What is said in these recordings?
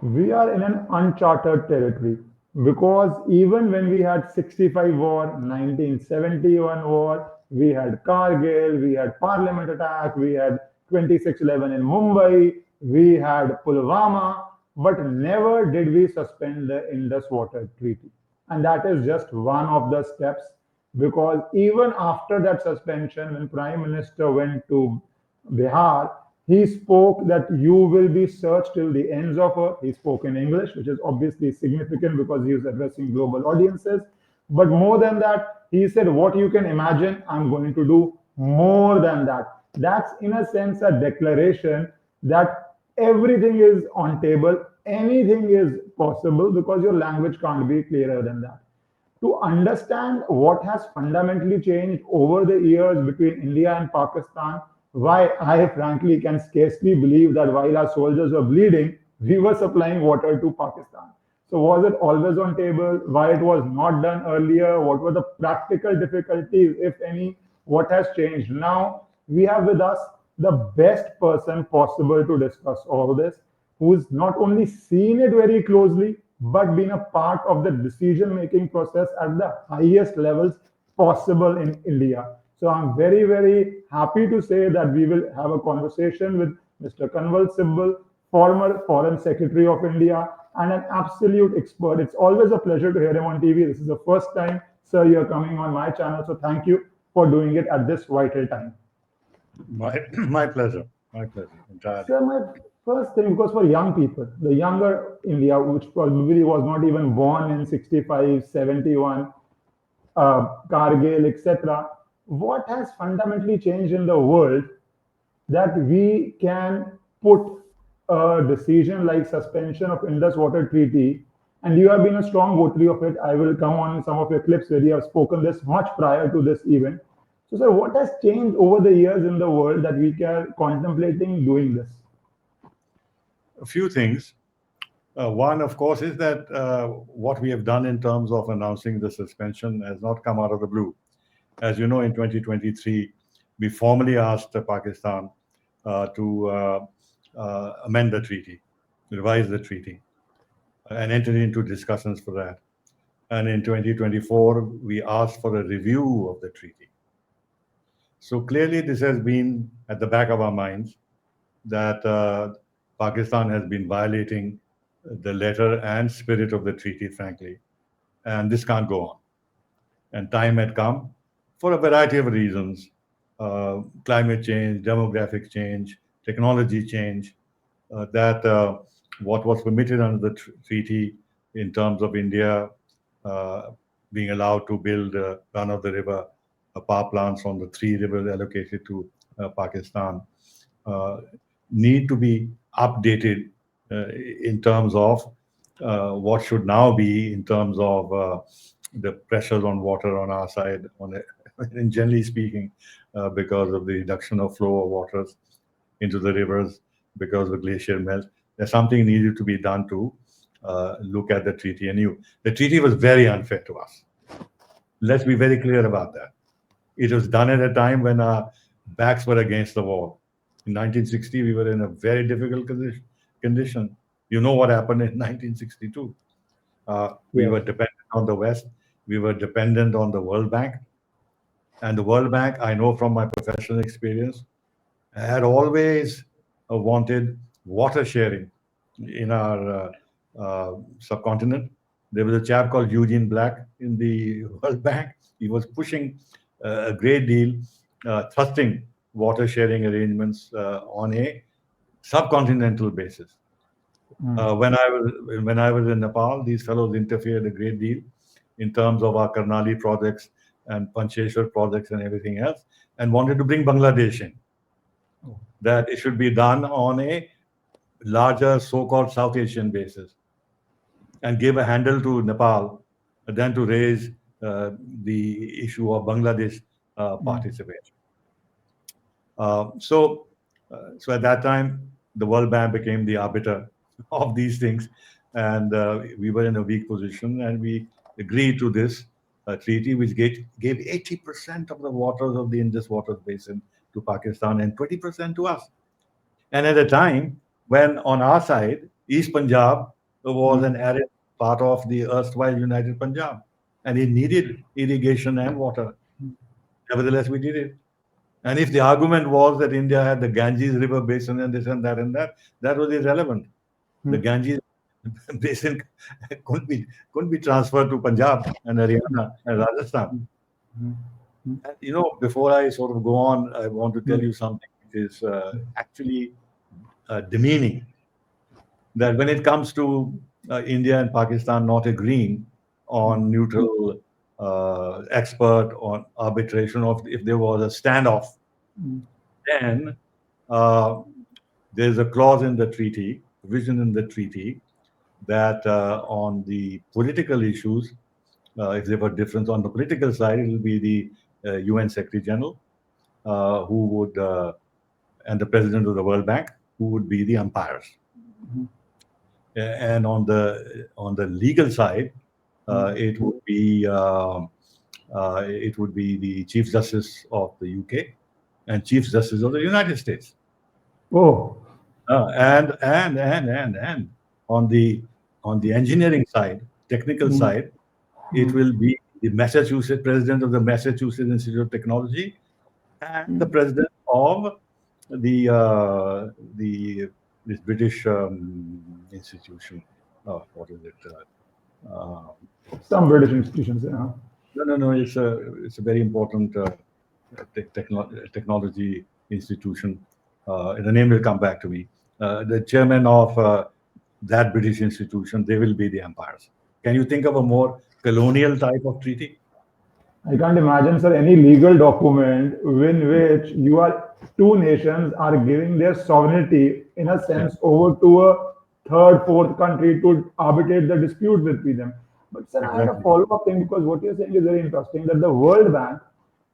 We are in an uncharted territory because even when we had 65 war, 1971 war, we had Kargil, we had Parliament attack, we had 26/11 in Mumbai, we had Pulwama, but never did we suspend the Indus Water Treaty. And that is just one of the steps because even after that suspension, when Prime Minister went to Bihar, he spoke that you will be searched till the ends of earth. He spoke in English, which is obviously significant because he was addressing global audiences. But more than that, he said, what you can imagine, I'm going to do more than that. That's in a sense a declaration that everything is on table, anything is possible because your language can't be clearer than that. To understand what has fundamentally changed over the years between India and Pakistan, why I frankly can scarcely believe that while our soldiers were bleeding, we were supplying water to Pakistan. So was it always on table? Why it was not done earlier? What were the practical difficulties, if any? What has changed? Now we have with us the best person possible to discuss all this, who's not only seen it very closely, but been a part of the decision making process at the highest levels possible in India. So I'm very, very happy to say that we will have a conversation with Mr. Kanwal Sibal, former Foreign Secretary of India, and an absolute expert. It's always a pleasure to hear him on TV. This is the first time, sir, you're coming on my channel. So thank you for doing it at this vital time. My my pleasure. My pleasure entirely. So my first thing, because for young people, the younger India, which probably was not even born in 65, 71, Kargil, etc., what has fundamentally changed in the world that we can put a decision like suspension of Indus Water Treaty, and you have been a strong votary of it. I will come on some of your clips where you have spoken this much prior to this event. So, sir, what has changed over the years in the world that we are contemplating doing this? A few things. One, of course, is that what we have done in terms of announcing the suspension has not come out of the blue. As you know, in 2023, we formally asked Pakistan to amend the treaty, revise the treaty, and enter into discussions for that. And in 2024, we asked for a review of the treaty. So clearly, this has been at the back of our minds that Pakistan has been violating the letter and spirit of the treaty, frankly, and this can't go on. And time had come for a variety of reasons: climate change, demographic change, technology change, that what was permitted under the treaty in terms of India uh, being allowed to build run of the river power plants on the three rivers allocated to Pakistan uh, need to be updated uh, in terms of what should now be in terms of the pressures on water on our side, on it, and generally speaking, because of the reduction of flow of waters into the rivers because of glacier melt. There's something needed to be done to look at the treaty anew. The treaty was very unfair to us. Let's be very clear about that. It was done at a time when our backs were against the wall. In 1960, we were in a very difficult condition. You know what happened in 1962. We Yes. were dependent on the West. We were dependent on the World Bank. And the World Bank, I know from my professional experience, had always wanted water sharing in our subcontinent. There was a chap called Eugene Black in the World Bank. He was pushing a great deal, thrusting water sharing arrangements on a subcontinental basis. Mm. When I was in Nepal, these fellows interfered a great deal in terms of our Karnali projects and Pancheshwar projects and everything else, and wanted to bring Bangladesh in. That it should be done on a larger so-called South Asian basis and give a handle to Nepal than to raise the issue of Bangladesh Mm. participation. So at that time, the World Bank became the arbiter of these things, and we were in a weak position, and we agreed to this treaty, which gave 80% of the waters of the Indus Waters Basin to Pakistan and 20% to us. And at a time when, on our side, East Punjab was mm, an arid part of the erstwhile United Punjab, and it needed irrigation and water. Nevertheless, we did it. And if the argument was that India had the Ganges River basin and this and that and that, that was irrelevant. The mm, Ganges basin couldn't be couldn't be transferred to Punjab and Haryana and Rajasthan. mm, mm, And, before I sort of go on, I want to tell mm, you something which is actually demeaning. That when it comes to India and Pakistan not agreeing mm, on neutral expert on arbitration, of if there was a standoff, mm, then uh, there's a clause in the treaty, provision in the treaty, that on the political issues, if there were difference on the political side, it will be the UN Secretary General who would, and the President of the World Bank, who would be the umpires. mm, And on the legal side, mm. it would be the Chief Justice of the UK and Chief Justice of the United States. Oh, And on the engineering side, technical mm, side, it mm, will be the Massachusetts president of the Massachusetts Institute of Technology and the mm. president of the this British institution. What is it? Some British institutions, yeah. No, no, no. It's a very important technology institution. The name will come back to me. The chairman of that British institution, they will be the umpires. Can you think of a more colonial type of treaty? I can't imagine, sir, any legal document in which you are two nations are giving their sovereignty, in a Yeah, sense, over to a third, fourth country to arbitrate the dispute between them. But sir, I had a exactly. follow-up thing because what you're saying is very interesting that the World Bank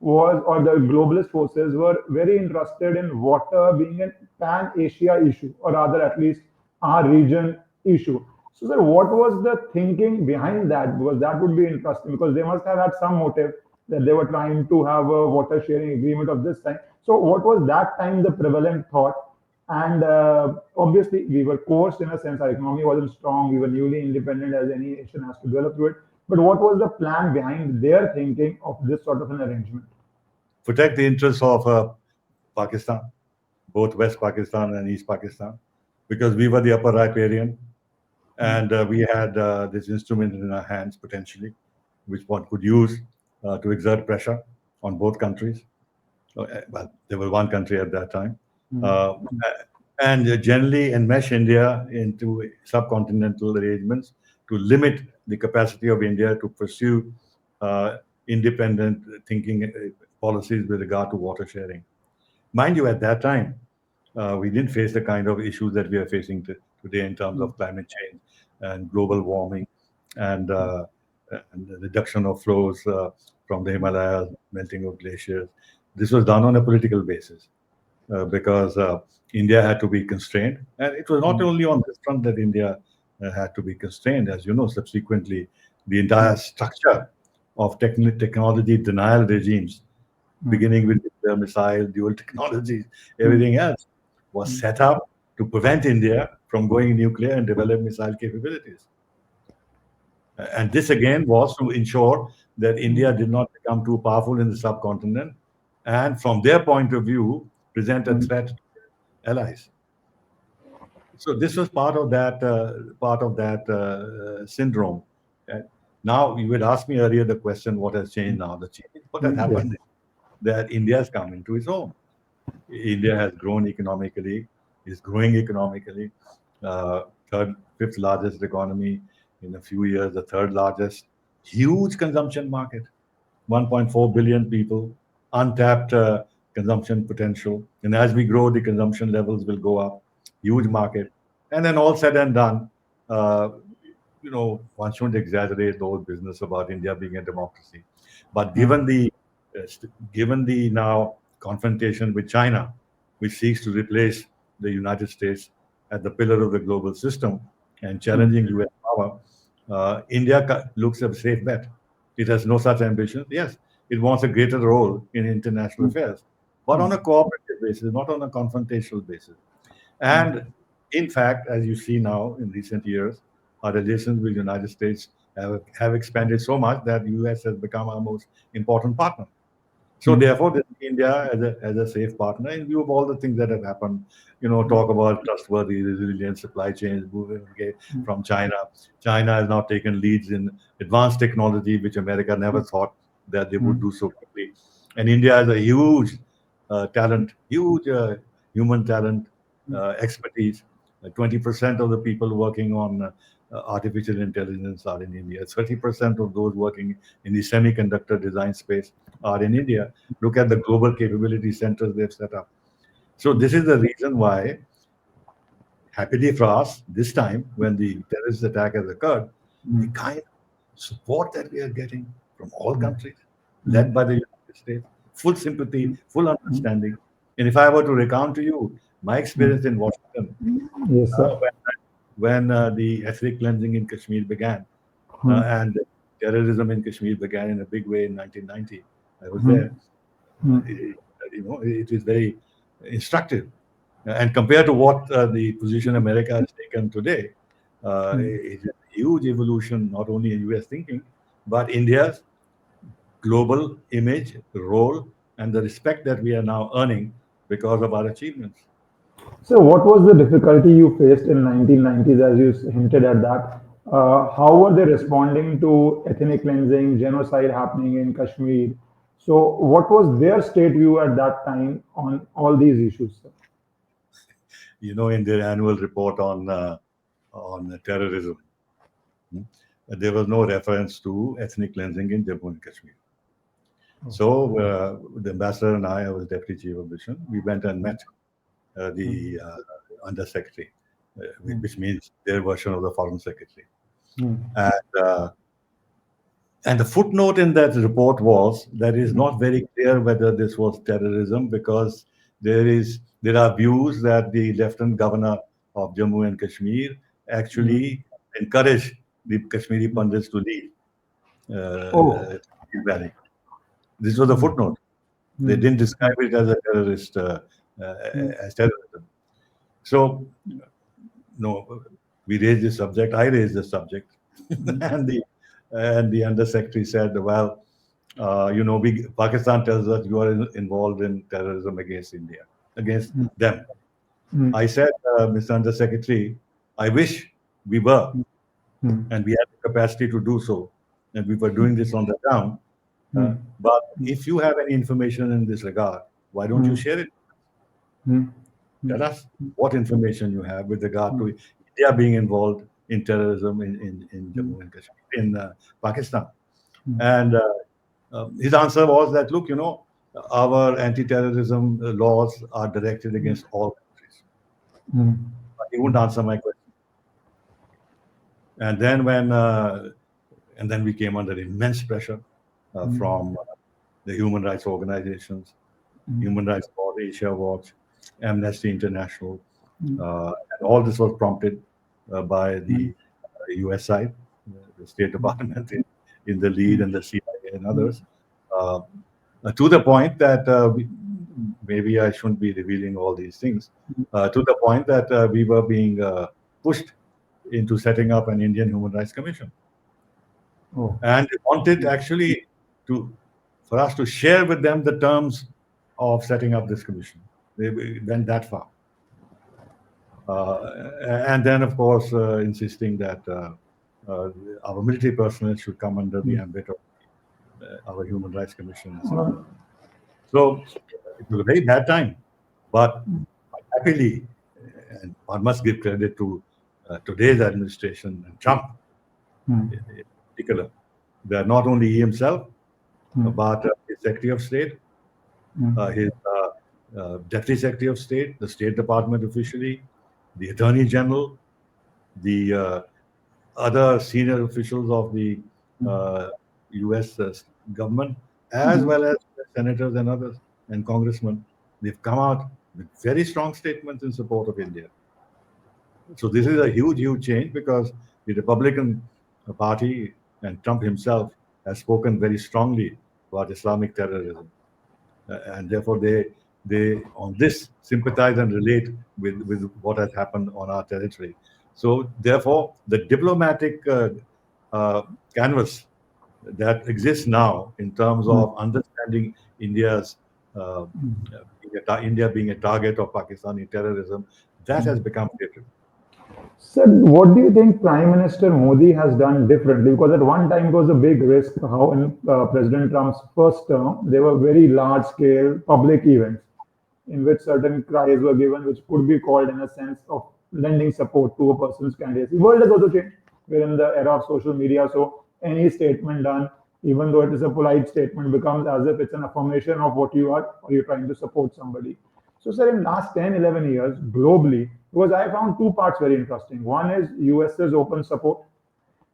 was, or the globalist forces were very interested in water being a pan-Asia issue, or rather at least our region issue. So, sir, what was the thinking behind that? Because that would be interesting because they must have had some motive that they were trying to have a water sharing agreement of this time. So, what was that time the prevalent thought? And obviously, we were coerced in a sense. Our economy wasn't strong. We were newly independent, as any nation has to develop to it. But what was the plan behind their thinking of this sort of an arrangement? Protect the interests of Pakistan, both West Pakistan and East Pakistan, because we were the upper riparian, Mm, and we had this instrument in our hands potentially, which one could use to exert pressure on both countries. Well, there was one country at that time, mm, uh, and generally enmesh India into subcontinental arrangements to limit the capacity of India to pursue uh, independent thinking policies with regard to water sharing. Mind you, at that time, we didn't face the kind of issues that we are facing today in terms mm, of climate change and global warming and, and the reduction of flows from the Himalayas, melting of glaciers. This was done on a political basis because India had to be constrained. And it was not mm, only on this front that India had to be constrained. As you know, subsequently, the mm, entire structure of technology denial regimes, mm, beginning with nuclear missile, dual technologies, mm, everything else, was mm, set up to prevent India from going nuclear and develop missile capabilities. And this again was to ensure that mm, India did not become too powerful in the subcontinent, and from their point of view, present a mm. threat to allies. So this was part of that syndrome. And now you had asked me earlier the question, what has changed now? What has Yes. happened is that India has come into its own. India has grown economically, is growing economically, uh, third, fifth largest economy in a few years, the third largest, huge consumption market, 1.4 billion people, untapped consumption potential. And as we grow, the consumption levels will go up, huge Mm, market. And then all said and done, uh, one shouldn't exaggerate the whole business about India being a democracy. But mm, given the now confrontation with China, which seeks to replace the United States as the pillar of the global system and mm, challenging U.S. power, India looks a safe bet. It has no such ambitions. Yes, it wants a greater role in international mm, affairs, but on a mm, cooperative basis, not on a confrontational basis. mm, And In fact, as you see now in recent years, our relations with the United States have expanded so much that US has become our most important partner. So mm, therefore, they see India as a safe partner in view of all the things that have happened. Talk about trustworthy, resilient supply chains moving from China. China has now taken leads in advanced technology, which America never thought that they would mm, do so quickly. And India has a huge talent, huge human talent, expertise. 20% of the people working on artificial intelligence are in India. 30% of those working in the semiconductor design space are in India. Look at the global capability centers they've set up. So this is the reason why, happily for us, this time when the terrorist attack has occurred, the mm, kind of support that we are getting from all mm, countries, mm, led by the United States, full sympathy, mm, full mm, understanding. And if I were to recount to you my mm. experience in Washington, Yes, sir. when the ethnic cleansing in Kashmir began, Mm, and terrorism in Kashmir began in a big way in 1990. I was mm, there. mm, It is very instructive. And compared to what the position America has taken today, mm. it is a huge evolution, not only in US thinking, but India's global image, role, and the respect that we are now earning because of our achievements. So, what was the difficulty you faced in 1990s, as you hinted at that? How were they responding to ethnic cleansing, genocide happening in Kashmir? So, what was their state view at that time on all these issues, sir? In their annual report on terrorism, hmm, there was no reference to ethnic cleansing in Jammu and Kashmir. So the ambassador and I was deputy chief of mission. We went and met Mm, the undersecretary, mm, which means their version of the foreign secretary. mm, And the footnote in that report was that it's mm, not very clear whether this was terrorism because there are views that the lieutenant governor of Jammu and Kashmir mm, actually encouraged the Kashmiri mm. Pandits to leave Oh, the valley. This was a mm, footnote. They mm, didn't describe it as a terrorist uh, mm, as terrorism. So no, we raised this subject. I raised the subject, mm, and the undersecretary said, "Well, Pakistan tells us you are involved in terrorism against India, against mm, them." mm, I said, "Mr. Undersecretary, I wish we were, mm, and we had the capacity to do so, and we were doing this on the ground. mm, But if you have any information in this regard, why don't you mm, share it? mm, mm, Tell us what information you have with regard to mm, India being involved in terrorism in mm, Jammu and Kashmir, in Pakistan." mm, And his answer was that, look, our anti-terrorism laws are directed against all countries. mm, But he wouldn't answer my question. And then we came under immense pressure from the human rights organizations, Human Rights Watch, Asia Watch, Amnesty International, and all this was prompted by the U.S. side, the State Department in the lead, and the CIA and others, uh, to the point that maybe I shouldn't be revealing all these things, to the point that we were being pushed into setting up an Indian Human Rights Commission, oh, and they wanted actually to for us to share with them the terms of setting up this commission. They went that far. And then, of course, insisting that uh, our military personnel should come under the mm. ambit of our Human Rights Commission and so on. Uh, So it was a very bad time, but happily, and one must give credit to today's administration and Trump mm, in particular, that not only he himself, mm, but his Secretary of State, mm, his Deputy Secretary of State, the State Department officially, the Attorney General, the other senior officials of the uh, U.S. Government, as mm, well as senators and others and congressmen, they've come out with very strong statements in support of India. So this is a huge, huge change because the Republican Party and Trump himself has spoken very strongly about Islamic terrorism, and therefore they on this sympathize and relate with what has happened on our territory. So therefore, the diplomatic uh, canvas that exists now in terms of understanding India's India being a target of Pakistani terrorism, that has become different. Sir, what do you think Prime Minister Modi has done differently? Because at one time it was a big risk how in President Trump's first term, there were very large scale public events in which certain cries were given, which could be called in a sense of lending support to a person's candidacy. World has also changed. We're in the era of social media, so any statement done, even though it is a polite statement, becomes as if it's an affirmation of what you are or you're trying to support somebody. So, sir, in last 10, 11 years, globally, because I found two parts very interesting. One is US's open support.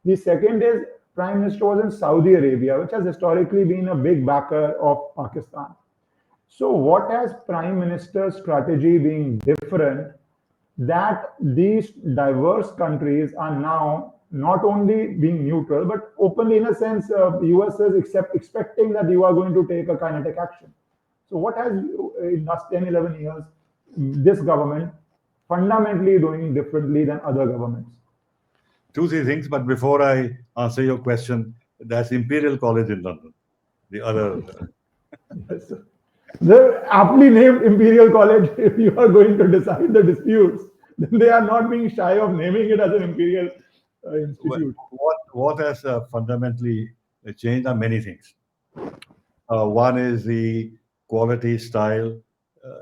The second is Prime Minister was in Saudi Arabia, which has historically been a big backer of Pakistan. So, what has Prime Minister's strategy being different that these diverse countries are now not only being neutral but openly, in a sense, US is expecting that you are going to take a kinetic action. So, what has in last 10, 11 years this government fundamentally doing differently than other governments? Two, three things, but before I answer your question, that's Imperial College in London. The other, Yes, sir. They're aptly named Imperial College. If you are going to decide the disputes, then they are not being shy of naming it as an imperial institute. what has fundamentally changed are many things. One is the quality, style,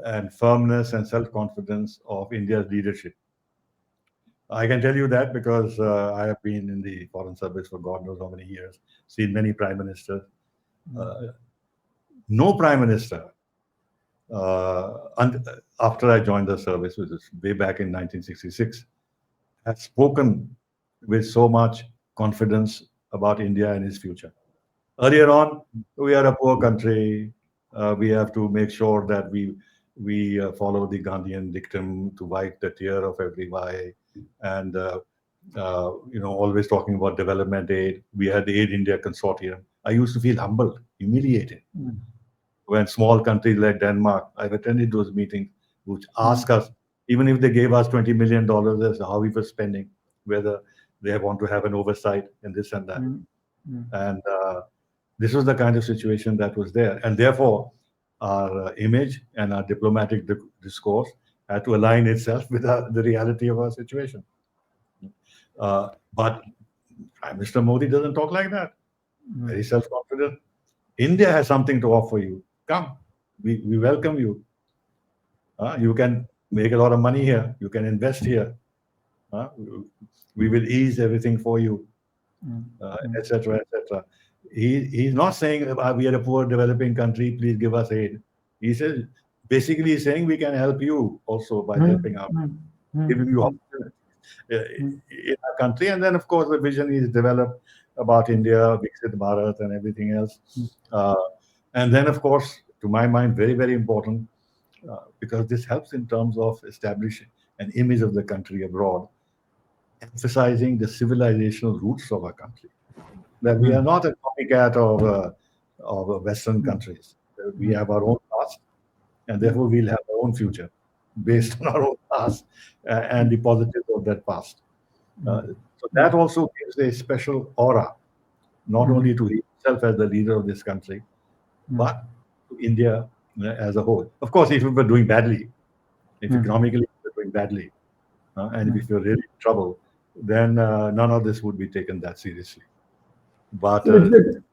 and firmness and self-confidence of India's leadership. I can tell you that because I have been in the foreign service for God knows how many years, seen many prime ministers. Uh, no prime minister, after I joined the service, which is way back in 1966, has spoken with so much confidence about India and its future. Earlier on, we are a poor country. We have to make sure that we follow the Gandhian dictum to wipe the tear of every eye, and always talking about development aid. We had the Aid India Consortium. I used to feel humbled, humiliated when small countries like Denmark. I've attended those meetings, which ask us, even if they gave us $20 million as to how we were spending, whether they want to have an oversight and this and that. And this was the kind of situation that was there. And therefore, our image and our diplomatic discourse had to align itself with the reality of our situation. But Prime Minister Modi doesn't talk like that. Very self-confident. India has something to offer you. Come, we welcome you. You can make a lot of money here. You can invest here. We will ease everything for you, etc., etc. He's not saying we are a poor developing country, please give us aid. He says, basically he's saying we can help you also by helping out, giving you opportunities in our country. And then, of course, the vision is developed about India, Viksit Bharat, and everything else. And then, of course, to my mind, very, very important, because this helps in terms of establishing an image of the country abroad, emphasizing the civilizational roots of our country. That we are not a copycat of Western countries. We have our own past, and therefore we'll have our own future based on our own past and the positives of that past. So that also gives a special aura, not only to himself as the leader of this country, but to India as a whole. Of course, if we were doing badly, if economically we were doing badly, and if you're really in trouble, then none of this would be taken that seriously. But So it's the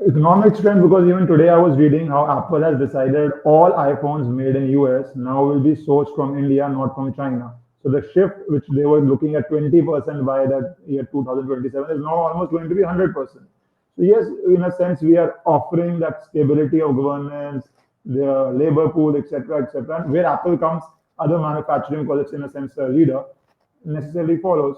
economic strength because even today I was reading how Apple has decided all iPhones made in US now will be sourced from India, not from China. So the shift, which they were looking at 20% by that year 2027, is now almost going to be 100%. So yes, in a sense, we are offering that stability of governance, the labor pool, etc., etc. Where Apple comes, other manufacturing, because it's in a sense a leader, necessarily follows.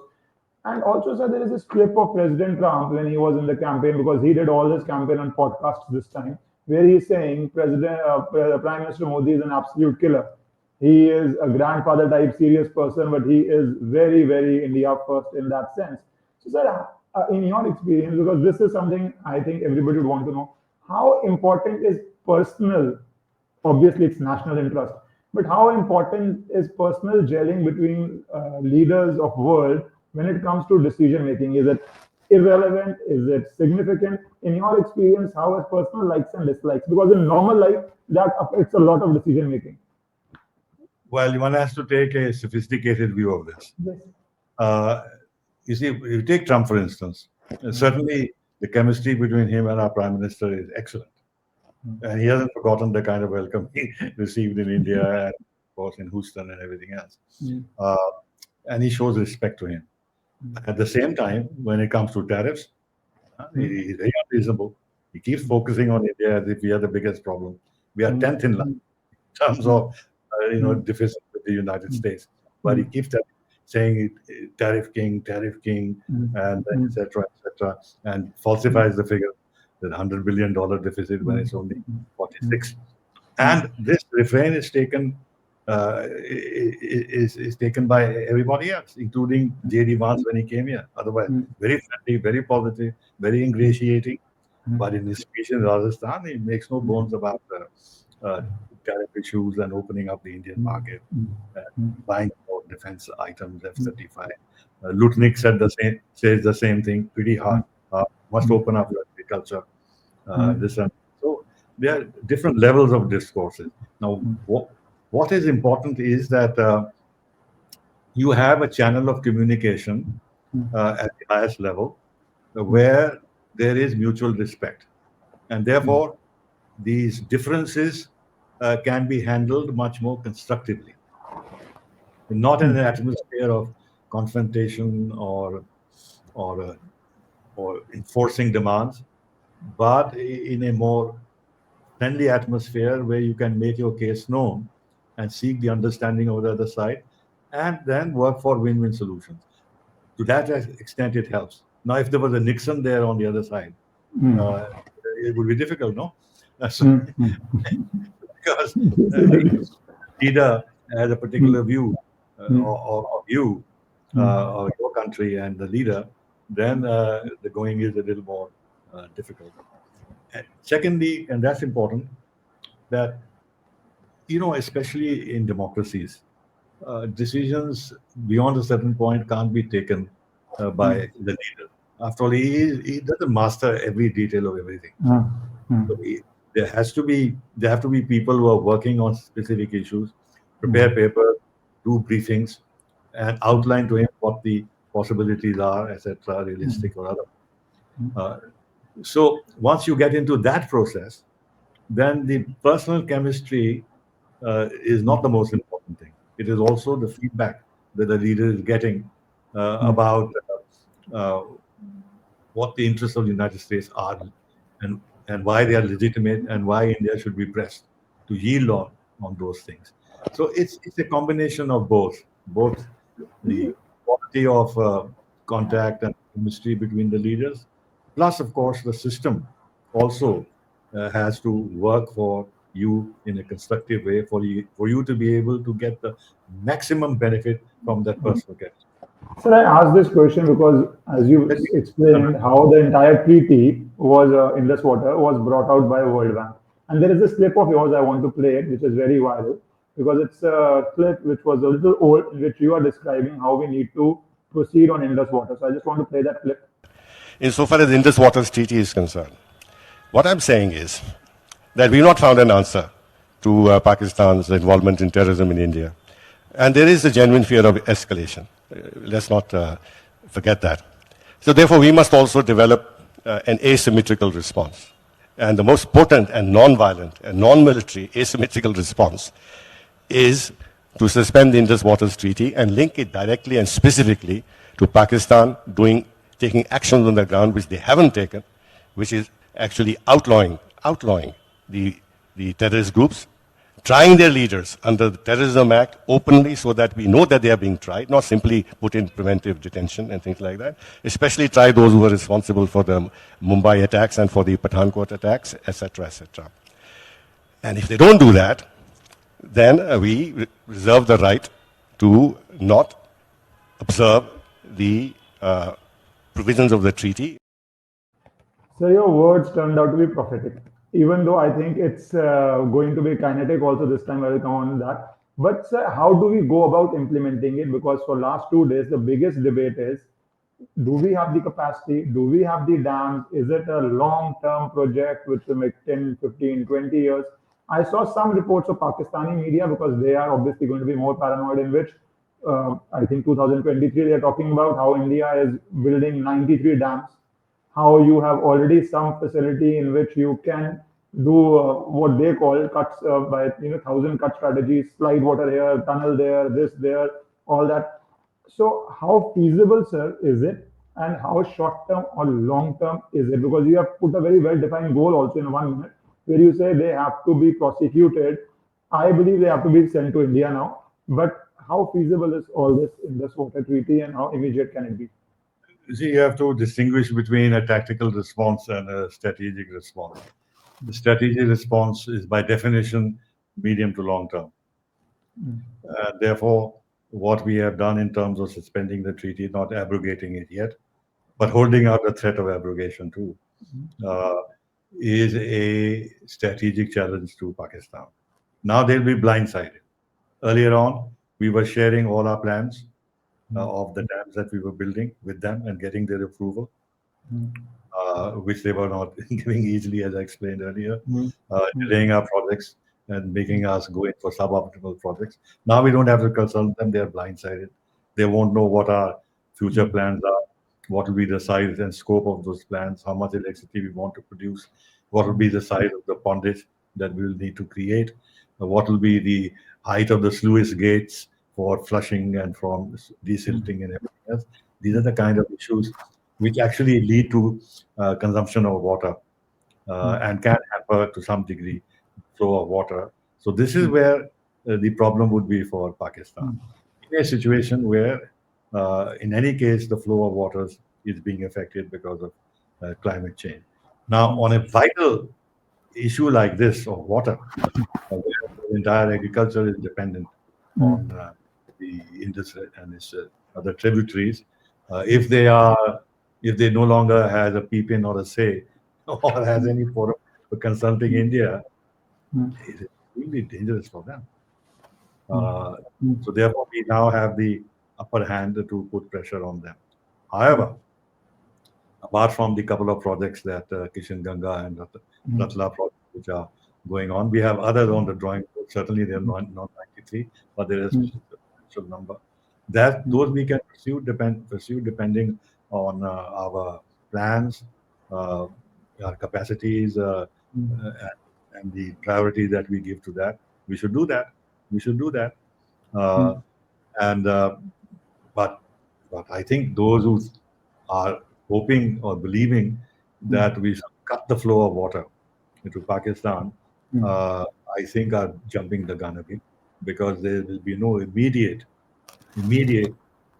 And also, sir, there is this clip of President Trump when he was in the campaign, because he did all his campaign on podcasts this time, where he's saying Prime Minister Modi is an absolute killer. He is a grandfather type serious person, but he is very, very India first in that sense. So, sir, in your experience, because this is something I think everybody would want to know, how important is personal obviously it's national interest. But how important is personal gelling between leaders of world when it comes to decision making? Is it irrelevant? Is it significant? In your experience, how is personal likes and dislikes? Because in normal life, that affects a lot of decision making. Well, one has to take a sophisticated view of this. Yes. Uh, you see, you take Trump, for instance. Certainly, the chemistry between him and our prime minister is excellent. And he hasn't forgotten the kind of welcome he received in India and, of course, in Houston and everything else. Uh, and he shows respect to him. At the same time, when it comes to tariffs, he's very unreasonable. He keeps focusing on India as if we are the biggest problem. We are 10th in line in terms of deficit with the United States. But he keeps saying tariff king, and etc., and falsifies the figure, the $100 billion deficit when it's only 46. And this refrain is taken is taken by everybody else, including J.D. Vance when he came here. Otherwise, very friendly, very positive, very ingratiating. But in his speech in Rajasthan, he makes no bones about tariff issues and opening up the Indian market, buying more defense items, F-35. Lutnick says the same thing, pretty hard. Must open up your agriculture. This and so there are different levels of discourses. Now, what is important is that you have a channel of communication at the highest level where there is mutual respect. And therefore, these differences can be handled much more constructively, not in an atmosphere of confrontation or enforcing demands, but in a more friendly atmosphere where you can make your case known and seek the understanding of the other side, and then work for win-win solutions. To that extent, it helps. Now, if there was a Nixon there on the other side, it would be difficult, no? Because leader has a particular view of you, of your country and the leader, then the going is a little more difficult. Secondly, and that's important, that especially in democracies, decisions beyond a certain point can't be taken by the leader. After all, he doesn't master every detail of everything. So there have to be people who are working on specific issues, prepare papers, do briefings, and outline to him what the possibilities are, etc., realistic or other. So once you get into that process, then the personal chemistry is not the most important thing. It is also the feedback that the leader is getting about what the interests of the United States are, and why they are legitimate, and why India should be pressed to yield on those things. So it's a combination of both the quality of contact and chemistry between the leaders, plus of course the system also has to work for you in a constructive way for you to be able to get the maximum benefit from that personal chemistry. Sir, I asked this question because, as you explained, how the entire treaty was in this water was brought out by World Bank, and there is this clip of yours I want to play it, which is very viral because it's a clip which was a little old, in which you are describing how we need to proceed on Indus water. So I just want to play that clip. Insofar as Indus Waters Treaty is concerned, what I'm saying is that we've not found an answer to Pakistan's involvement in terrorism in India. And there is a genuine fear of escalation. Let's not forget that. So therefore, we must also develop an asymmetrical response. And the most potent and non-violent and non-military asymmetrical response is to suspend the Indus Waters Treaty and link it directly and specifically to Pakistan taking actions on the ground which they haven't taken, which is actually outlawing the terrorist groups, trying their leaders under the Terrorism Act openly so that we know that they are being tried, not simply put in preventive detention and things like that, especially try those who are responsible for the Mumbai attacks and for the Pathankot attacks, etc., etc. And if they don't do that, then we reserve the right to not observe the provisions of the treaty. So your words turned out to be prophetic. even though I think it's going to be kinetic also this time. I will come on that. But sir, how do we go about implementing it? Because for last 2 days, the biggest debate is, do we have the capacity? Do we have the dams? Is it a long-term project which will make 10, 15, 20 years? I saw some reports of Pakistani media because they are obviously going to be more paranoid, in which I think 2023 they are talking about how India is building 93 dams, how you have already some facility in which you can do what they call cuts by 1,000 cut strategies, slide water here, tunnel there, this there, all that. So how feasible, sir, is it, and how short term or long term is it? Because you have put a very well defined goal also in 1 minute, where you say they have to be prosecuted. I believe they have to be sent to India now. But how feasible is all this in this water treaty, and how immediate can it be? You see, you have to distinguish between a tactical response and a strategic response. The strategic response is by definition medium to long term. Therefore, what we have done in terms of suspending the treaty, not abrogating it yet, but holding out the threat of abrogation too, uh, is a strategic challenge to Pakistan. Now they'll be blindsided. Earlier on, we were sharing all our plans of the dams that we were building with them and getting their approval, which they were not giving easily, as I explained earlier, delaying our projects and making us go in for suboptimal projects. Now we don't have to consult them; they are blindsided. They won't know what our future plans are, what will be the size and scope of those plans, how much electricity we want to produce, what will be the size of the pondage that we will need to create, what will be the height of the sluice gates for flushing and from desilting and everything else. These are the kind of issues which actually lead to consumption of water and can hamper to some degree flow of water. So this is where the problem would be for Pakistan. In a situation where, in any case, the flow of waters is being affected because of climate change. Now, on a vital issue like this of water, where the entire agriculture is dependent on the Indus and its other tributaries, if they are, if they no longer has a peep in or a say, or has any forum for consulting India, it is really dangerous for them. Uh, so therefore, we now have the upper hand to put pressure on them. However, apart from the couple of projects that Kishan Ganga and Ratla projects which are going on, we have others on the drawing board. Certainly, they are not 93, but there is a substantial number. That those we can pursue depending on our plans, uh, our capacities, and the priority that we give to that. We should do that. We should do that. Uh, and but I think those who are hoping or believing that we should cut the flow of water into Pakistan, I think are jumping the gun a bit, because there will be no immediate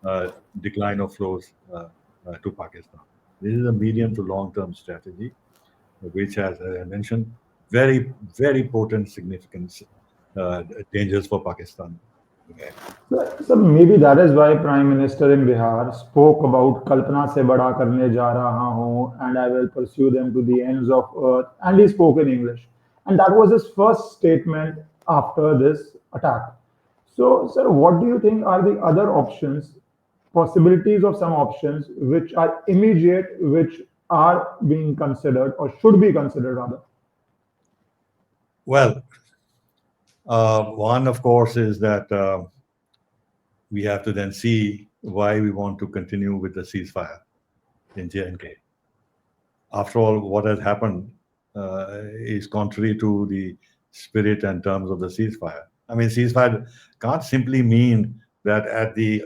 uh, decline of flows to Pakistan. This is a medium to long term strategy, which has, as I mentioned, very potent significance dangers for Pakistan. Okay. So maybe that is why Prime Minister in Bihar spoke about Kalpana se bada karne ja raha hoon, and I will pursue them to the ends of earth. And he spoke in English, and that was his first statement after this attack. So, sir, what do you think are the other options, possibilities of some options which are immediate, which are being considered or should be considered rather? Well, one, of course, is that we have to then see why we want to continue with the ceasefire in J&K. After all, what has happened is contrary to the spirit and terms of the ceasefire. I mean, ceasefire can't simply mean that at the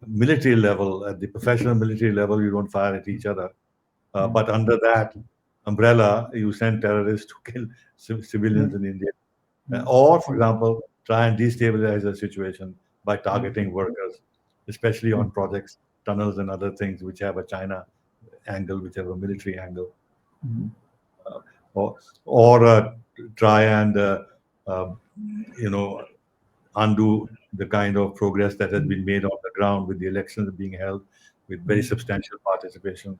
military level, at the professional military level, you don't fire at each other. But under that umbrella, you send terrorists to kill civilians in India. Or, for example, try and destabilize the situation by targeting workers, especially on projects, tunnels, and other things which have a China angle, which have a military angle, or try and uh, you know undo the kind of progress that has been made on the ground with the elections being held with very substantial participation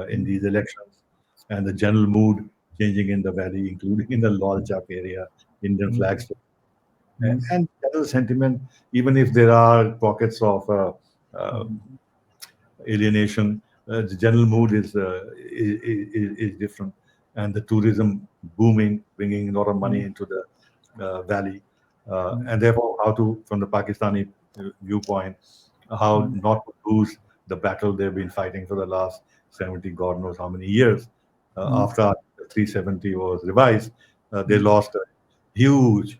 in these elections, and the general mood changing in the valley, including in the Lal Chak area, Indian flags. And that is a sentiment, even if there are pockets of alienation, the general mood is different. And the tourism booming, bringing a lot of money into the valley. And therefore, how to, from the Pakistani viewpoint, how not to lose the battle they've been fighting for the last 70, God knows how many years. After 370 was revised, they lost a huge,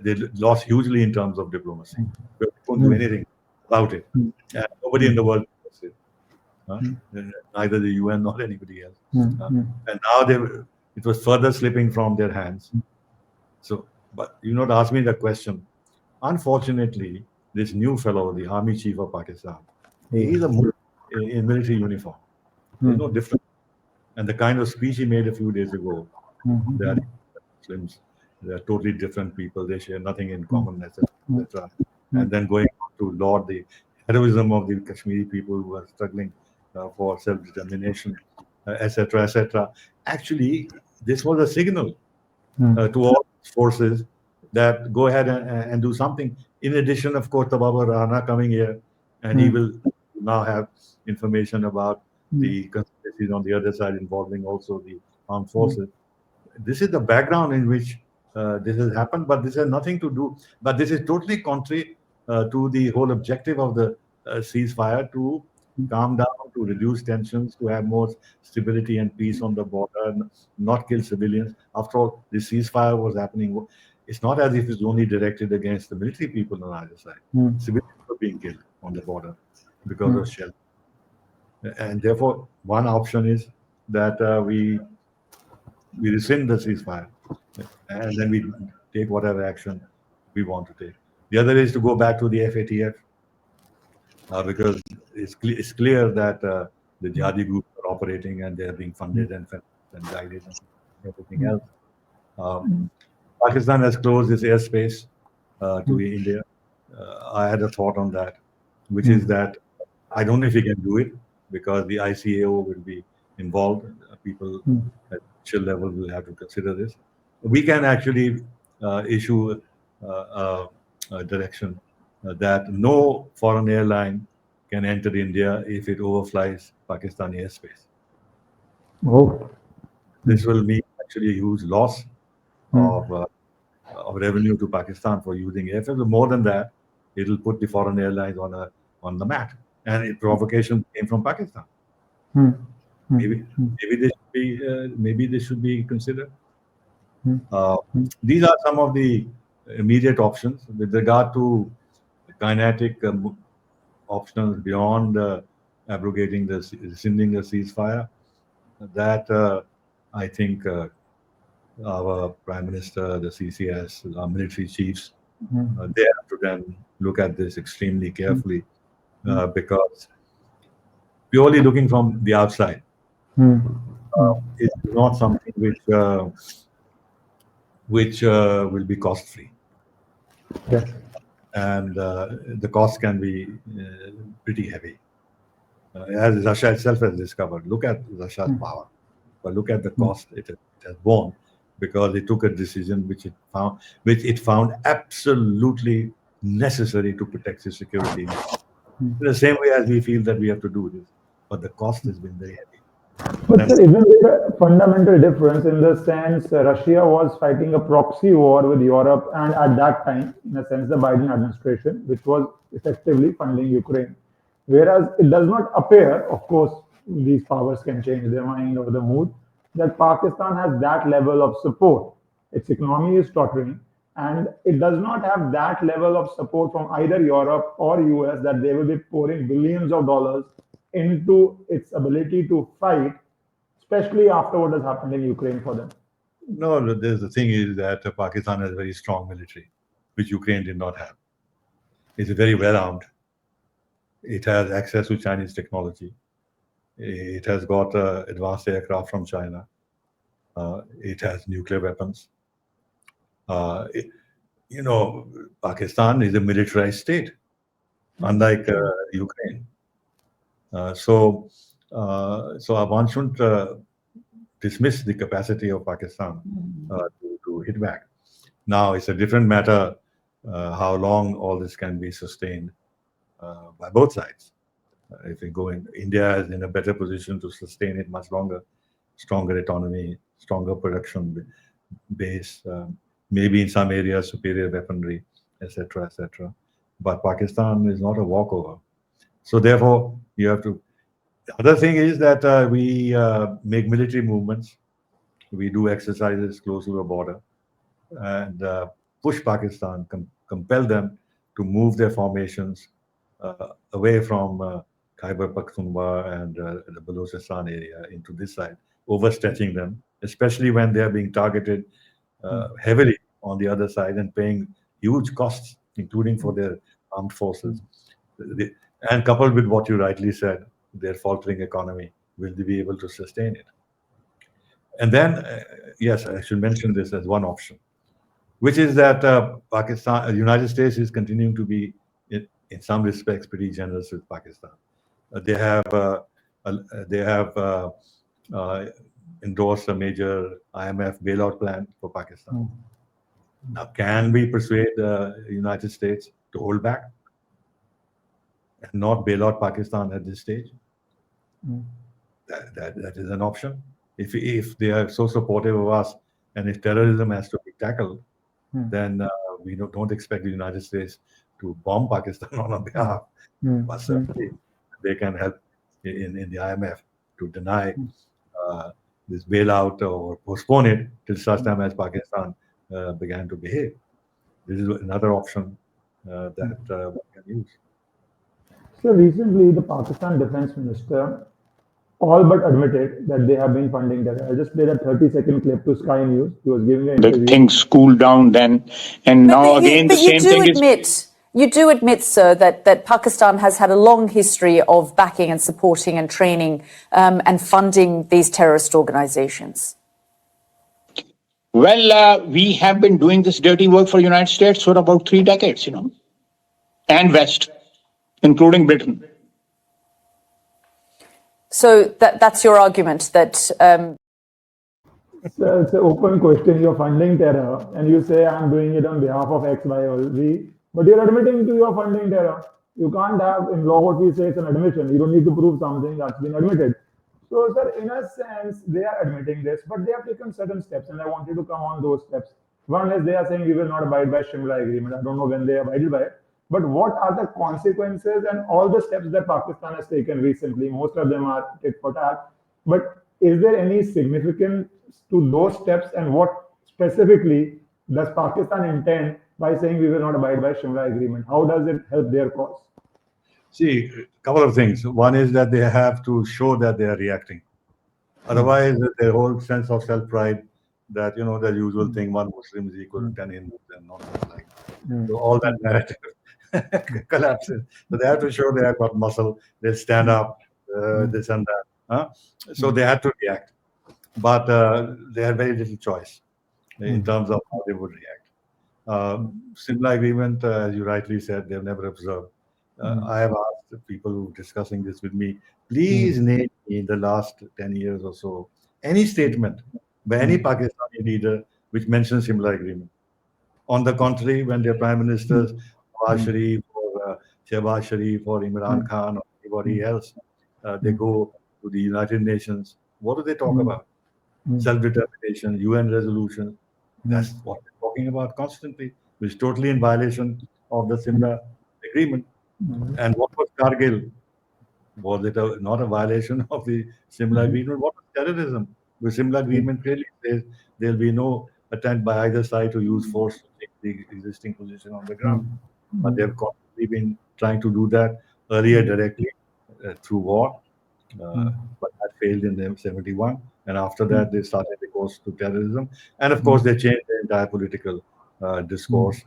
they lost hugely in terms of diplomacy. They couldn't do anything about it. And nobody in the world does it. Neither the UN nor anybody else. And now it was further slipping from their hands. So, but you not ask me the question. Unfortunately, this new fellow, the army chief of Pakistan, he's in military uniform. There's no difference. And the kind of speech he made a few days ago, that Muslims, they are totally different people. They share nothing in common, etc. And then going on to laud the heroism of the Kashmiri people who are struggling for self-determination, etc., etc. Actually, this was a signal to all forces that go ahead and do something. In addition, of course, Tababa Rana coming here, and he will now have information about the conspiracies on the other side involving also the armed forces. This is the background in which this has happened, but this has nothing to do, but this is totally contrary to the whole objective of the ceasefire, to calm down, to reduce tensions, to have more stability and peace on the border, and not kill civilians. After all, the ceasefire was happening. It's not as if it's only directed against the military people on either side. Civilians were being killed on the border because of shell. And therefore, one option is that we rescind the ceasefire, and then we take whatever action we want to take. The other is to go back to the FATF, because it's clear that the jihadi groups are operating and they're being funded and guided and everything else. Pakistan has closed its airspace to India. I had a thought on that, which is that I don't know if we can do it because the ICAO will be involved. People at chill level will have to consider this. We can actually issue a direction that no foreign airline can enter India if it overflies Pakistani airspace. This will mean actually a huge loss of revenue to Pakistan for using airfares. But more than that, it will put the foreign airlines on the mat. And provocation came from Pakistan. Maybe this should be considered. These are some of the immediate options with regard to kinetic options beyond abrogating rescinding the ceasefire. That I think our Prime Minister, the CCS, our military chiefs, they have to then look at this extremely carefully, because purely looking from the outside, it's not something which will be cost-free. Yes. And the cost can be pretty heavy. As Russia itself has discovered, look at Russia's power, but look at the cost it has borne, because it took a decision which it found absolutely necessary to protect its security. In the same way as we feel that we have to do this, but the cost has been very heavy. But sir, isn't there a fundamental difference in the sense Russia was fighting a proxy war with Europe, and at that time, in a sense, the Biden administration, which was effectively funding Ukraine. Whereas it does not appear, of course, these powers can change their mind or the mood, that Pakistan has that level of support. Its economy is tottering, and it does not have that level of support from either Europe or US that they will be pouring billions of dollars into its ability to fight, especially after what has happened in Ukraine for them. No, the thing is that Pakistan has a very strong military, which Ukraine did not have. It's very well armed. It has access to Chinese technology. It has got advanced aircraft from China. It has nuclear weapons. Pakistan is a militarized state, unlike Ukraine. So one shouldn't dismiss the capacity of Pakistan to hit back. Now, it's a different matter how long all this can be sustained by both sides. If we go in, India is in a better position to sustain it much longer, stronger economy, stronger production base, maybe in some areas superior weaponry, etc., etc. But Pakistan is not a walkover. So therefore, you have to. The other thing is that we make military movements. We do exercises close to the border and push Pakistan, compel them to move their formations away from Khyber Pakhtunkhwa and the Balochistan area into this side, overstretching them, especially when they are being targeted heavily on the other side and paying huge costs, including for their armed forces. And coupled with what you rightly said, their faltering economy, will they be able to sustain it? And then, yes, I should mention this as one option, which is that Pakistan, United States is continuing to be, in some respects, pretty generous with Pakistan. They have endorsed a major IMF bailout plan for Pakistan. Now, can we persuade the United States to hold back and not bail out Pakistan at this stage? That is an option. If they are so supportive of us, and if terrorism has to be tackled, then we don't expect the United States to bomb Pakistan on our behalf. But certainly, they can help in the IMF to deny this bailout or postpone it till such time as Pakistan began to behave. This is another option that one can use. So recently, the Pakistan Defense Minister all but admitted that they have been funding terror. I just played a 30-second clip to Sky News. He was giving an interview. The things cooled down then, and now again the same thing is. You do admit, sir, that Pakistan has had a long history of backing and supporting and training and funding these terrorist organizations. Well, we have been doing this dirty work for the United States for about 3 decades, and West, including Britain. So that's your argument that... It's an open question. You're funding terror and you say, I'm doing it on behalf of X, Y, or Z. But you're admitting to your funding terror. You can't have, in law, what we say it's an admission. You don't need to prove something that's been admitted. So, sir, in a sense, they are admitting this, but they have taken certain steps, and I wanted to come on those steps. One is they are saying we will not abide by Shimla Agreement. I don't know when they abided by it. But what are the consequences and all the steps that Pakistan has taken recently? Most of them are tit for tat. But is there any significance to those steps, and what specifically does Pakistan intend by saying we will not abide by Shimla Agreement? How does it help their cause? See, a couple of things. One is that they have to show that they are reacting. Otherwise, their whole sense of self-pride, that, the usual thing, one Muslim is equal to 10 Hindus and not like. So all that narrative collapses. So they have to show they have got muscle, they'll stand up, this and that. So they had to react. But they had very little choice in terms of how they would react. Similar agreement, as you rightly said, they've never observed. I have asked the people who are discussing this with me, please name me in the last 10 years or so any statement by any Pakistani leader which mentions similar agreement. On the contrary, when their prime ministers, Nawaz Sharif or Shehbaz Sharif or Imran Khan or anybody else, they go to the United Nations, what do they talk about? Self-determination, UN resolution. That's what they're talking about constantly, which is totally in violation of the Simla agreement. And what was Kargil? Was it not a violation of the Simla agreement? What was terrorism? The Simla agreement clearly says there will be no attempt by either side to use force to take the existing position on the ground. But they've constantly been trying to do that earlier directly through war, but that failed in 1971. And after that, they started the course to terrorism. And of course, they changed the entire political discourse,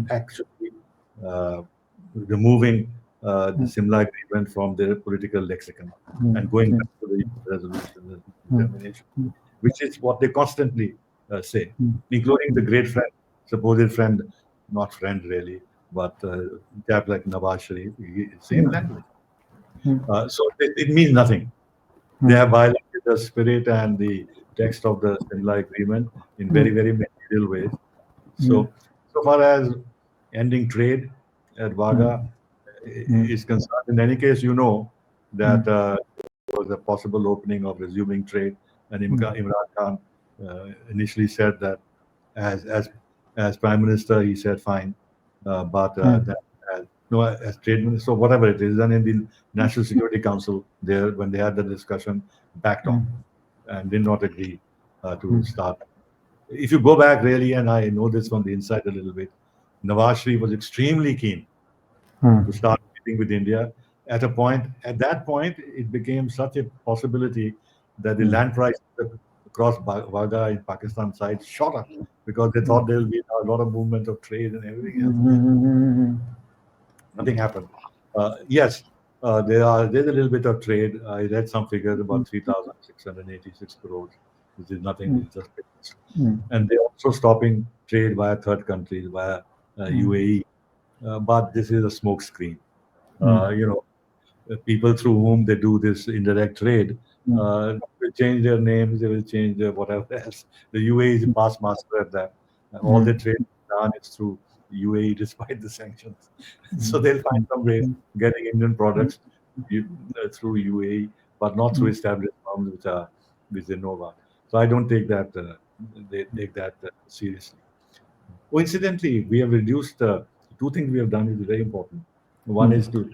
actually removing the Simla agreement from their political lexicon and going back to the resolution determination, which is what they constantly say, including the great friend, supposed friend, not friend really, but chap like Nawaz Sharif, same language. So it means nothing. They have violated the spirit and the text of the Simla Agreement in very, very material ways. So, so far as ending trade at Vaga is concerned, in any case, you know that there was a possible opening of resuming trade, and Imran Khan initially said that as as as Prime Minister, he said fine, but that no, as trade minister, so whatever it is, and in the National Security Council, there when they had the discussion, backed off and did not agree to start. If you go back really, and I know this from the inside a little bit, Nawaz Sharif was extremely keen to start meeting with India. At that point, it became such a possibility that the land prices across Wagah in Pakistan side shot up because they thought there will be a lot of movement of trade and everything else. Nothing happened. Yes, there's a little bit of trade. I read some figures about 3,686 crores, which is nothing. It's just and they're also stopping trade via third countries, via UAE. But this is a smoke screen. You know, people through whom they do this indirect trade will change their names, they will change their whatever else. The UAE is a past master at that. All the trade done is through UAE despite the sanctions. So they'll find some ways getting Indian products through UAE, but not through established firms which they know about. So I don't take that they take that seriously. Coincidentally, we have reduced two things we have done is very important. One is to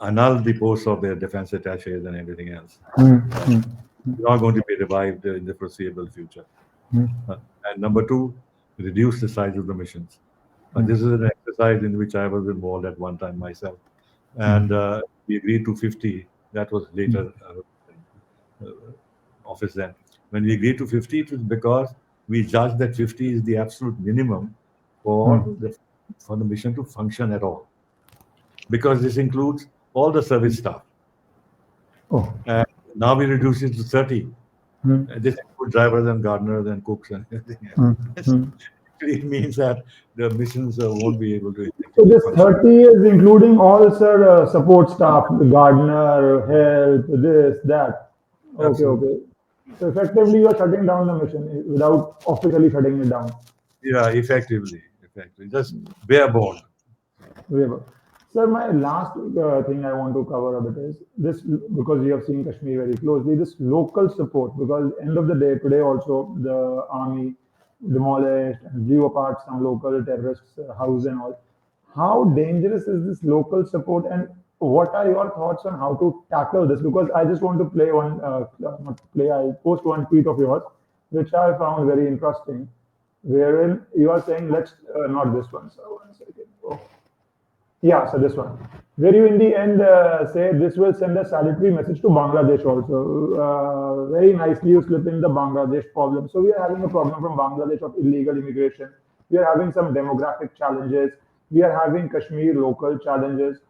annul the posts of their defense attaches and everything else. Not going to be revived in the foreseeable future. And number two, reduce the size of the missions. This is an exercise in which I was involved at one time myself. And we agreed to 50. That was later office then. When we agreed to 50, it was because we judged that 50 is the absolute minimum for the mission to function at all. Because this includes all the service staff. And now we reduce it to 30. This includes drivers and gardeners and cooks and everything else. It means that the missions won't be able to. So this 30 is including all, sir, support staff, the gardener, health, this, that. Okay, Absolutely. okay. So effectively, you are shutting down the mission without officially shutting it down. Yeah, effectively. Just bare bone. Whatever. Sir, my last thing I want to cover a bit is this, because you have seen Kashmir very closely, this local support, because end of the day, today also the army demolished and blew apart some local terrorists' house and all. How dangerous is this local support, and what are your thoughts on how to tackle this? Because I just want to play one, not play, I post one tweet of yours, which I found very interesting, wherein you are saying, let's, not this one, sir, 1 second. Oh. Yeah, so this one, where you in the end say this will send a salutary message to Bangladesh also. Very nicely you slip in the Bangladesh problem. So we are having a problem from Bangladesh of illegal immigration. We are having some demographic challenges. We are having Kashmir local challenges.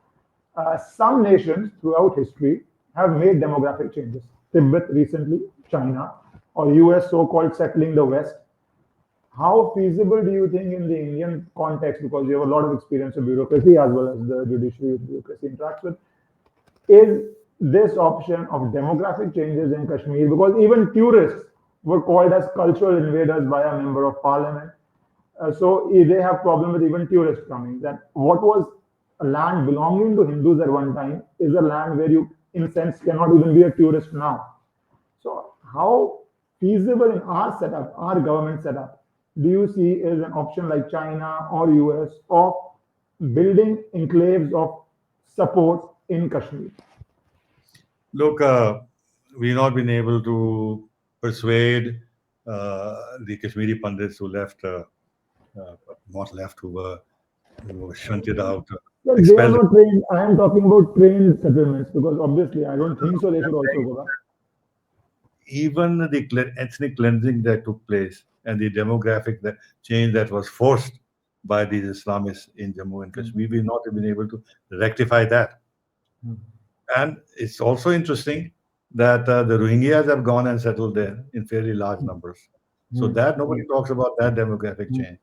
Some nations throughout history have made demographic changes. Tibet recently, China, or US so-called settling the West. How feasible do you think in the Indian context, because you have a lot of experience in bureaucracy as well as the judiciary bureaucracy interacts with, is this option of demographic changes in Kashmir? Because even tourists were called as cultural invaders by a member of parliament. So they have problem with even tourists coming. That what was a land belonging to Hindus at one time is a land where you, in a sense, cannot even be a tourist now. So how feasible in our setup, our government setup, do you see is an option like China or US of building enclaves of support in Kashmir? Look, we've not been able to persuade the Kashmiri pundits who left, not left, who were shunted out, Well, they are expelled. not trained. I am talking about trained settlements because obviously I don't think so. They should also go back. Even the ethnic cleansing that took place and the demographic change that was forced by these Islamists in Jammu and Kashmir, we've not been able to rectify that. And it's also interesting that the Rohingyas have gone and settled there in fairly large numbers. So that nobody talks about that demographic change.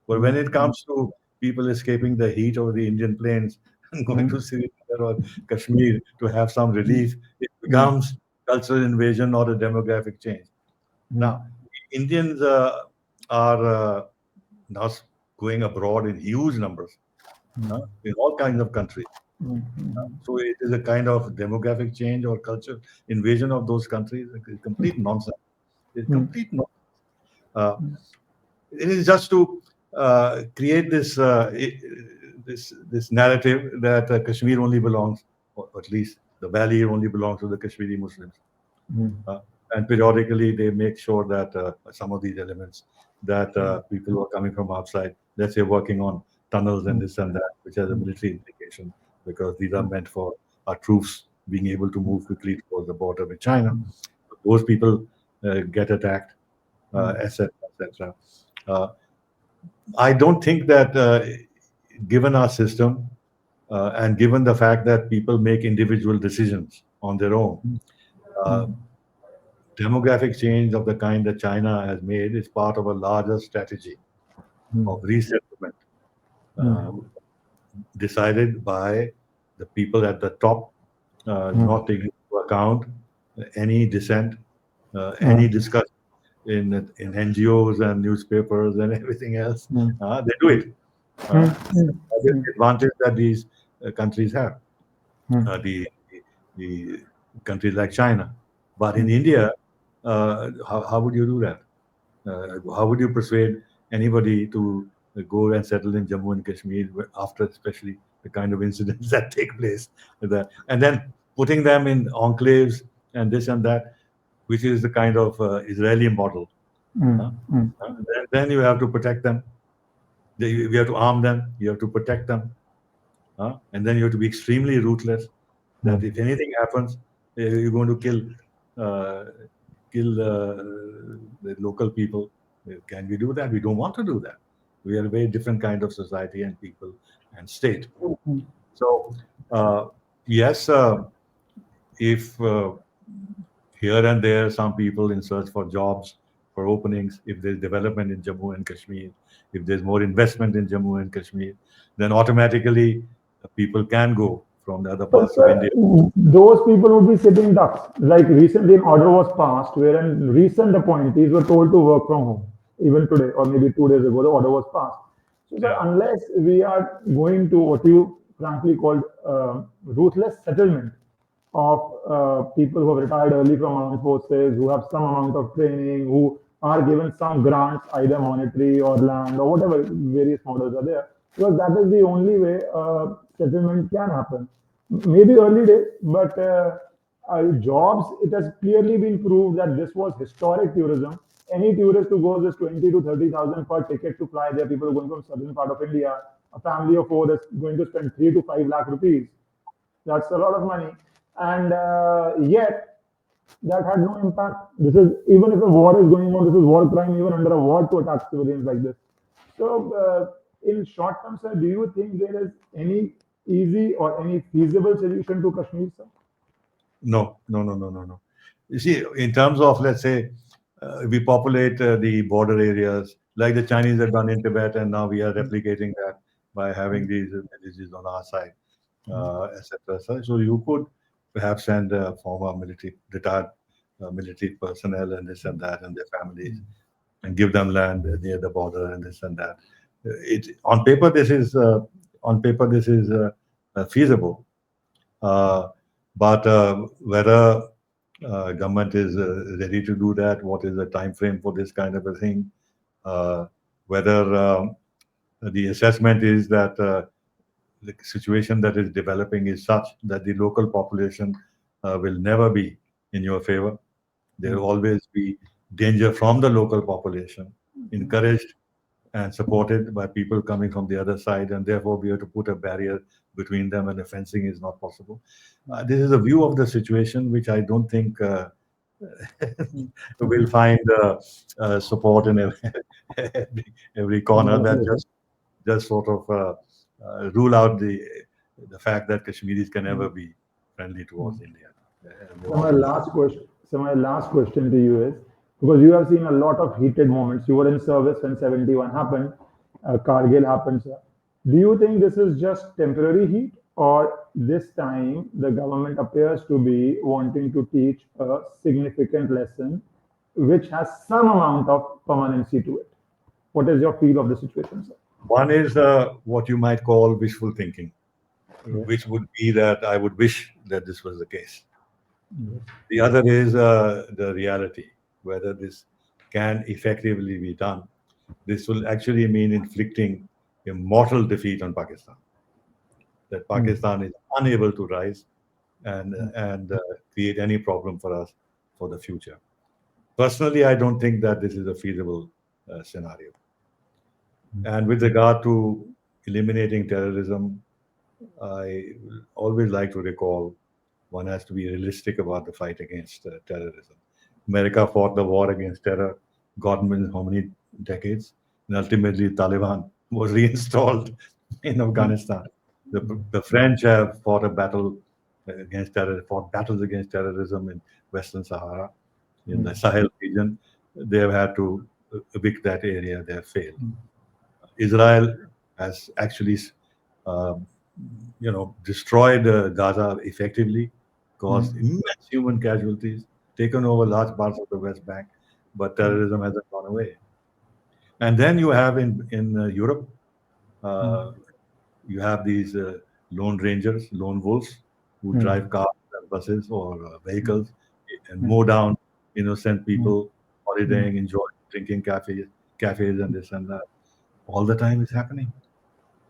But when it comes to people escaping the heat of the Indian plains and going to Srinagar or Kashmir to have some relief, it becomes cultural invasion or a demographic change. Now, Indians are now going abroad in huge numbers in all kinds of countries. So it is a kind of demographic change or culture invasion of those countries. It's complete nonsense. It's complete nonsense. Uh, it is just to create this narrative that Kashmir only belongs, or at least the valley only belongs to the Kashmiri Muslims. And periodically they make sure that some of these elements that people who are coming from outside, let's say working on tunnels and this and that, which has a military implication, because these are meant for our troops being able to move quickly towards the border with China. Those people get attacked, etc., etc. I don't think that, given our system and given the fact that people make individual decisions on their own, demographic change of the kind that China has made is part of a larger strategy of resettlement decided by the people at the top, not taking into account any dissent, any discussion in NGOs and newspapers and everything else. They do it. That's the advantage that these countries have, the countries like China. But in India, how would you do that? How would you persuade anybody to go and settle in Jammu and Kashmir after, especially the kind of incidents that take place, and then putting them in enclaves and this and that, which is the kind of Israeli model. Then you have to protect them. You have to arm them. You have to protect them, and then you have to be extremely ruthless. That if anything happens, you're going to kill the local people. Can we do that? We don't want to do that. We are a very different kind of society and people and state. So yes, if here and there some people in search for jobs, for openings, if there's development in Jammu and Kashmir, if there's more investment in Jammu and Kashmir, then automatically people can go from the other parts of India. Those people would be sitting ducks. Like recently, an order was passed wherein recent appointees were told to work from home. Even today, or maybe 2 days ago, the order was passed. So, sir, unless we are going to what you frankly called ruthless settlement of people who have retired early from armed forces, who have some amount of training, who are given some grants, either monetary or land or whatever various models are there, because that is the only way settlement can happen. Maybe early days, but jobs, it has clearly been proved that this was historic tourism. Any tourist who goes is 20 to 30,000 per ticket to fly there. People are going from southern part of India. A family of four is going to spend 3 to 5 lakh rupees. That's a lot of money. And yet, that had no impact. This is, even if a war is going on, this is war crime, even under a war to attack civilians like this. So, in short term, sir, do you think there is any easy or any feasible solution to Kashmir, sir? No. You see, in terms of, let's say, we populate the border areas like the Chinese have done in Tibet, and now we are replicating that by having these villages on our side, etc. So you could perhaps send former retired military personnel and this and that and their families, and give them land near the border and this and that. On paper this is feasible, but whether government is ready to do that, what is the time frame for this kind of a thing, whether the assessment is that the situation that is developing is such that the local population will never be in your favor. There will always be danger from the local population, encouraged and supported by people coming from the other side, and therefore we have to put a barrier between them, and the fencing is not possible. This is a view of the situation which I don't think will find support in every corner. That just sort of rule out the fact that Kashmiris can never be friendly towards India. So my last question to you is, because you have seen a lot of heated moments. You were in service when 71 happened, Kargil happened, sir. Do you think this is just temporary heat, or this time the government appears to be wanting to teach a significant lesson which has some amount of permanency to it. What is your feel of the situation, sir? One is what you might call wishful thinking, which would be that I would wish that this was the case. The other is the reality, whether this can effectively be done. This will actually mean inflicting a mortal defeat on Pakistan. That Pakistan is unable to rise and create any problem for us for the future. Personally, I don't think that this is a feasible scenario. And with regard to eliminating terrorism, I always like to recall one has to be realistic about the fight against terrorism. America fought the war against terror, God knows how many decades, and ultimately Taliban was reinstalled in Afghanistan. The French have fought a battle against terror, fought battles against terrorism in Western Sahara, in the Sahel region. They have had to evict that area. They have failed. Israel has actually, destroyed Gaza effectively, caused immense human casualties, taken over large parts of the West Bank, but terrorism hasn't gone away. And then you have in Europe, you have these lone rangers, lone wolves, who drive cars and buses or vehicles and mow down innocent people holidaying, enjoying, drinking cafes and this and that. All the time is happening.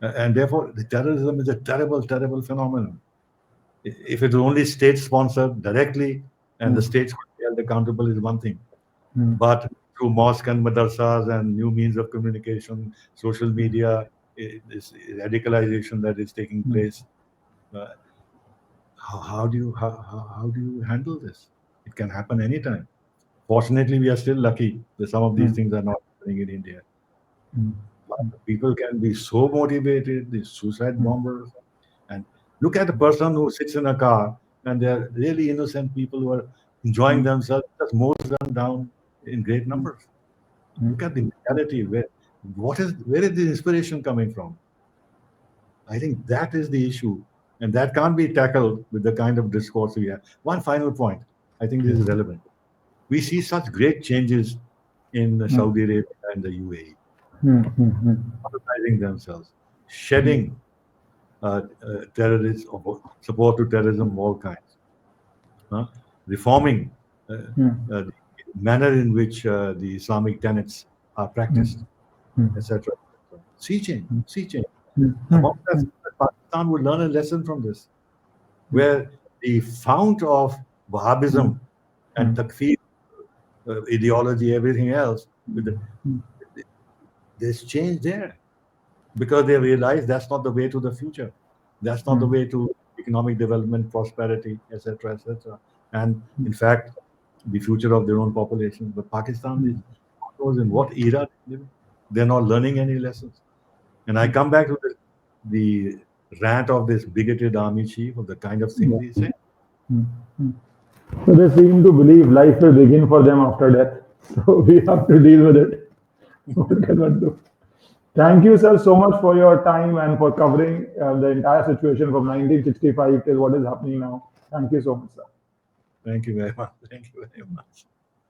And therefore, the terrorism is a terrible, terrible phenomenon. If it's only state-sponsored directly and the states could be held accountable is one thing. But through mosque and madrasas and new means of communication, social media, this radicalization that is taking place, how do you handle this? It can happen anytime. Fortunately, we are still lucky that some of these things are not happening in India. People can be so motivated, these suicide bombers. And look at the person who sits in a car and they're really innocent people who are enjoying themselves, just mows them down in great numbers. Look at the mentality. Where is the inspiration coming from? I think that is the issue. And that can't be tackled with the kind of discourse we have. One final point, I think this is relevant. We see such great changes in Saudi Arabia and the UAE. Organizing themselves, shedding terrorists or support to terrorism of all kinds, reforming the manner in which the Islamic tenets are practiced, etc. Sea change. About that, Pakistan would learn a lesson from this, where the fount of Wahhabism and Takfir ideology, everything else, there's change there, because they realize that's not the way to the future. That's not the way to economic development, prosperity, etc., etc. And in fact, the future of their own population. But Pakistan is in what era they're not learning any lessons. And I come back to the rant of this bigoted army chief of the kind of things he said. So they seem to believe life will begin for them after death. So we have to deal with it. What can one do? Thank you, sir, so much for your time and for covering the entire situation from 1965 till what is happening now. Thank you so much, sir. Thank you very much. Thank you very much.